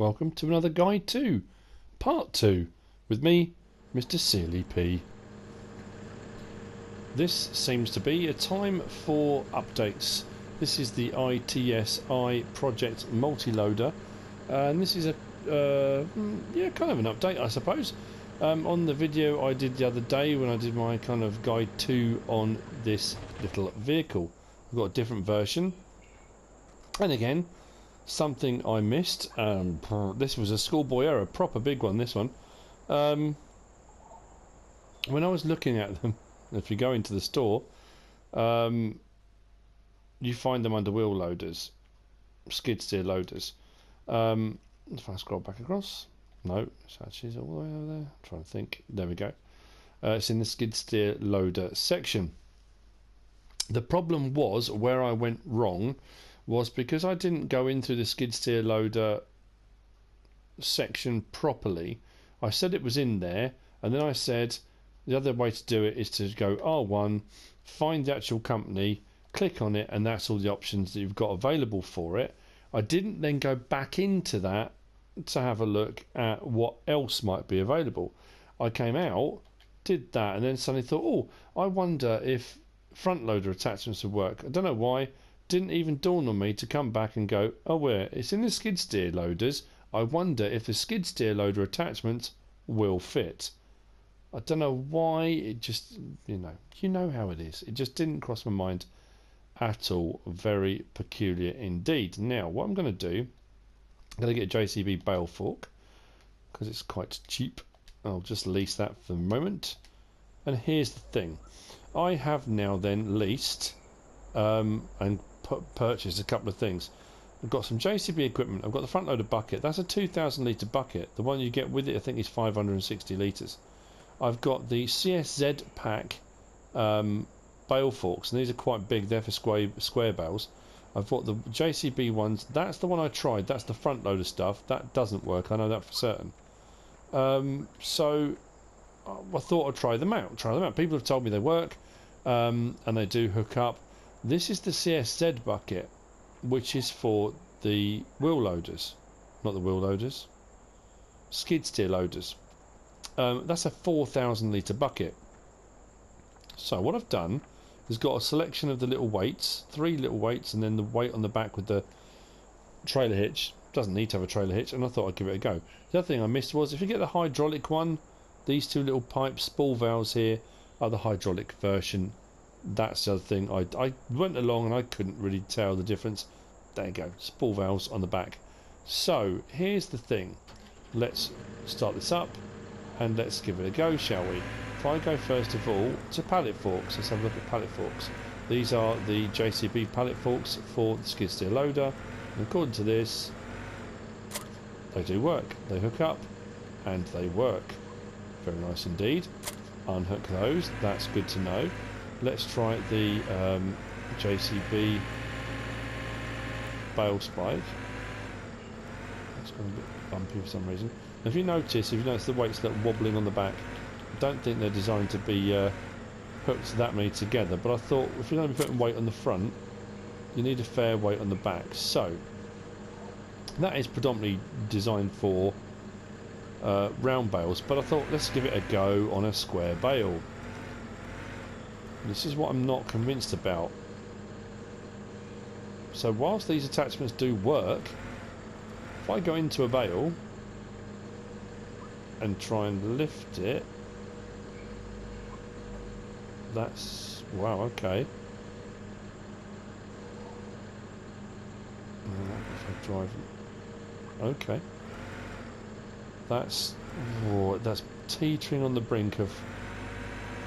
welcome to another Guide 2, Part 2, with me, MrSealyp. This seems to be a time for updates. This is the ITSI Project Multiloader, and this is a kind of an update, I suppose. On the video I did the other day when I did my kind of Guide 2 on this little vehicle, I've got a different version, and again, something I missed. This was a Schoolboy error, a proper big one, this one. When I was looking at them, if you go into the store, you find them under wheel loaders, Skidsteer Loaders. If I scroll back across, no, it's actually all the way over there. I'm trying to think. There we go. It's in the Skidsteer Loader section. The problem was, where I went wrong was because I didn't go into the Skidsteer Loader section properly. I said it was in there, and then I said the other way to do it is to go R1, find the actual company, click on it, and that's all the options that you've got available for it. I didn't then go back into that to have a look at what else might be available. I came out, did that, and then suddenly thought, oh, I wonder if front loader attachments would work. I don't know why. Didn't even dawn on me to come back and go, oh, where? It's in the Skidsteer Loaders. I wonder if the Skidsteer Loader attachment will fit. I don't know why. It just, you know how it is. It just didn't cross my mind at all. Very peculiar indeed. Now, what I'm going to do, I'm going to get a JCB bale fork because it's quite cheap. I'll just lease that for the moment. And here's the thing. I have now then leased and purchased a couple of things. I've got some JCB equipment. I've got the front loader bucket. That's a 2,000 litre bucket. The one you get with it, I think, is 560 litres. I've got the CSZ pack bale forks, and these are quite big. They're for square bales. I've got the JCB ones. That's the one I tried. That's the front loader stuff. That doesn't work. I know that for certain. So I thought I'd try them out. People have told me they work, and they do hook up. This is the CSZ bucket, which is for the wheel loaders, not the wheel loaders, Skidsteer Loaders. That's a 4,000 litre bucket. So what I've done is got a selection of the little weights, 3 little weights, and then the weight on the back with the trailer hitch. Doesn't need to have a trailer hitch, and I thought I'd give it a go. The other thing I missed was, if you get the hydraulic one, these 2 little pipes, spool valves here, are the hydraulic version. That's the other thing. I went along and I couldn't really tell the difference. There you go, spool valves on the back. So here's the thing. Let's start this up and let's give it a go, shall we? If I go first of all to pallet forks, let's have a look at pallet forks. These are the JCB pallet forks for the Skidsteer Loader, and according to this, they do work. They hook up and they work. Very nice indeed. Unhook those, that's good to know. Let's try the JCB bale spike. That's gone a bit bumpy for some reason. If you notice the weights that are wobbling on the back, I don't think they're designed to be hooked that many together, but I thought if you're going to be putting weight on the front, you need a fair weight on the back. So that is predominantly designed for round bales, but I thought let's give it a go on a square bale. This is what I'm not convinced about. So whilst these attachments do work, if I go into a bale and try and lift it, that's, wow, okay. If I drive, okay. That's teetering on the brink of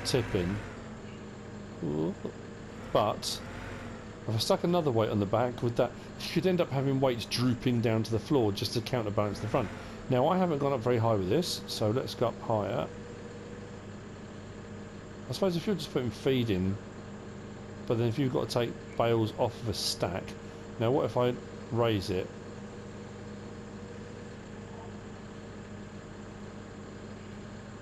tipping. But if I stuck another weight on the back with that, you could end up having weights drooping down to the floor just to counterbalance the front. Now I haven't gone up very high with this, so let's go up higher. I suppose if you're just putting feed in, but then if you've got to take bales off of a stack, now what if I raise it?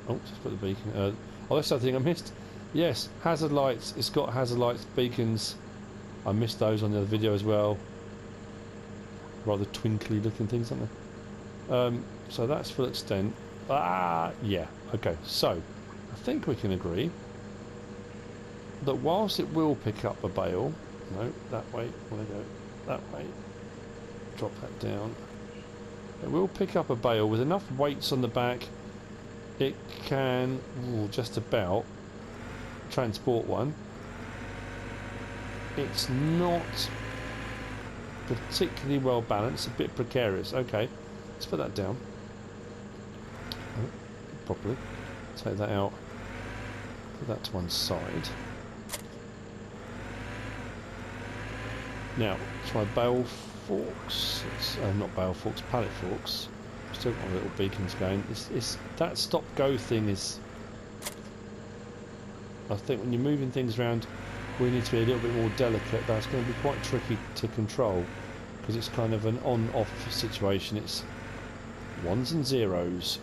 Oh, just put the beacon. Oh, that's something I missed. Yes, hazard lights. It's got hazard lights, beacons. I missed those on the other video as well. Rather twinkly looking things, aren't they? So that's full extent. Yeah, okay, so I think we can agree that whilst it will pick up a bale, no, that way, want to go that way, drop that down, it will pick up a bale with enough weights on the back, it can just about transport one. It's not particularly well balanced, a bit precarious. Okay, let's put that down properly, take that out, put that to one side. Now try bale forks. Not bale forks, pallet forks. Still got little beacons going. It's that stop go thing is, I think when you're moving things around we need to be a little bit more delicate. That's going to be quite tricky to control because it's kind of an on off situation. It's ones and zeros.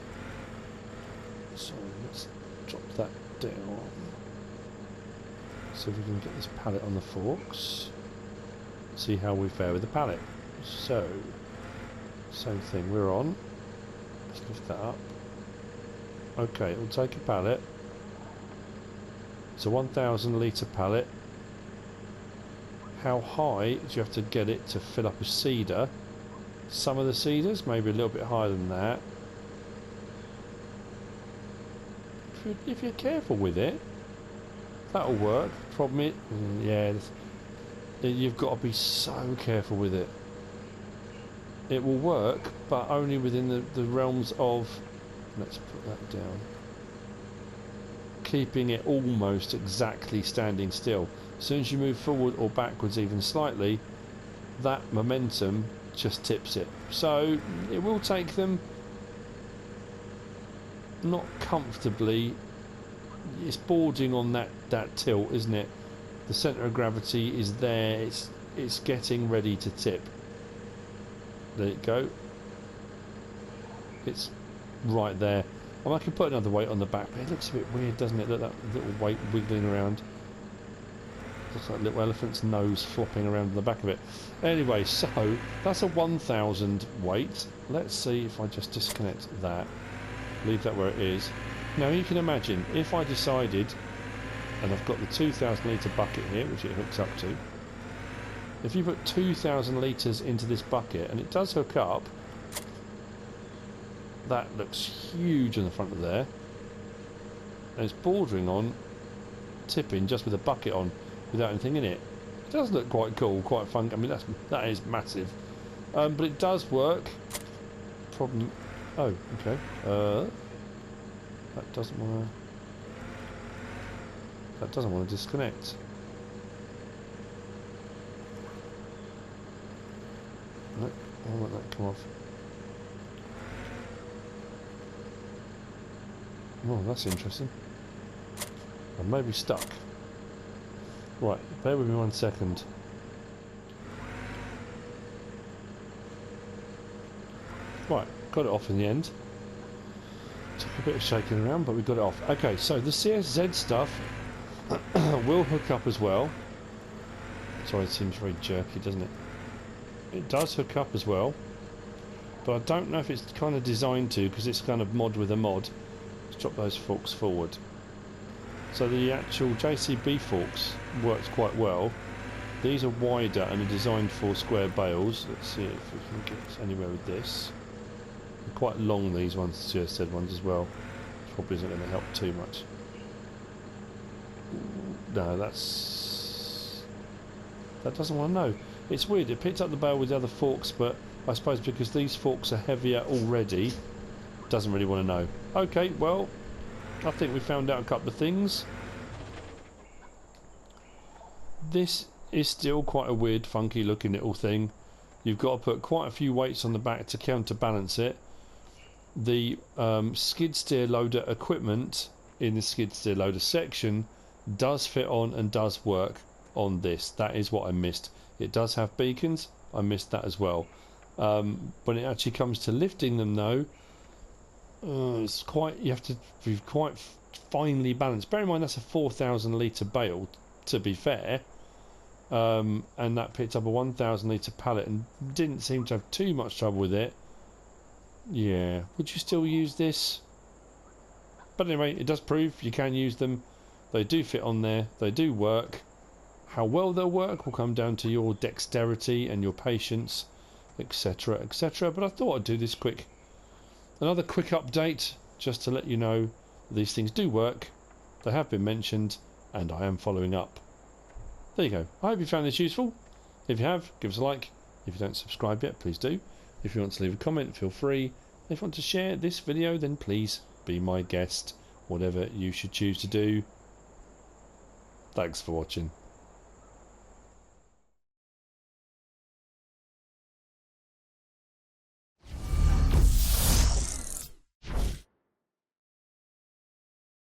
So let's drop that down. See if we can get this pallet on the forks. See how we fare with the pallet. So same thing, we're on. Let's lift that up. Okay, it'll take a pallet. It's a 1,000 litre pallet. How high do you have to get it to fill up a seeder? Some of the seeders maybe a little bit higher than that. If you're careful with it, that'll work. Problem is, yeah, you've got to be so careful with it. It will work, but only within the realms of, let's put that down, keeping it almost exactly standing still. As soon as you move forward or backwards even slightly, that momentum just tips it. So it will take them not comfortably. It's bordering on that tilt, isn't it? The centre of gravity is there. It's getting ready to tip. There you go. It's right there. I can put another weight on the back, but it looks a bit weird, doesn't it? Look, that little weight wiggling around. Looks like a little elephant's nose flopping around in the back of it. Anyway, so that's a 1,000 weight. Let's see if I just disconnect that. Leave that where it is. Now you can imagine if I decided, and I've got the 2,000 litre bucket here, which it hooks up to. If you put 2,000 litres into this bucket and it does hook up, that looks huge on the front of there, and it's bordering on tipping just with a bucket on without anything in it. It does look quite cool, quite fun. I mean, that is massive, but it does work. Problem. Oh, okay. That doesn't want to. That doesn't want to disconnect. No, I'll let that come off. Oh, that's interesting. I may be stuck. Right, bear with me 1 second. Right, got it off in the end. Took a bit of shaking around, but we got it off. Okay, so the CSZ stuff will hook up as well. Sorry, it seems very jerky, doesn't it? It does hook up as well, but I don't know if it's kind of designed to, because it's kind of mod with a mod. Let's drop those forks forward. So the actual JCB forks works quite well. These are wider and are designed for square bales. Let's see if we can get anywhere with this. They're quite long, these ones, the CSZ ones as well. Probably isn't going to help too much. No, that doesn't want to know. It's weird, it picked up the bale with the other forks, but I suppose because these forks are heavier already, it doesn't really want to know. Okay, well, I think we found out a couple of things. This is still quite a weird, funky looking little thing. You've got to put quite a few weights on the back to counterbalance it. The Skidsteer Loader equipment in the Skidsteer Loader section does fit on and does work on this. That is what I missed. It does have beacons. I missed that as well. When it actually comes to lifting them though, it's quite, you have to be quite finely balanced. Bear in mind that's a 4,000 litre bale, to be fair, and that picked up a 1,000 litre pallet and didn't seem to have too much trouble with it. Yeah, would you still use this? But anyway, it does prove you can use them. They do fit on there. They do work. How well they'll work will come down to your dexterity and your patience, etc, etc. But I thought I'd do this quick. Another quick update just to let you know these things do work. They have been mentioned and I am following up. There you go. I hope you found this useful. If you have, give us a like. If you don't subscribe yet, please do. If you want to leave a comment, feel free. If you want to share this video, then please be my guest. Whatever you should choose to do. Thanks for watching.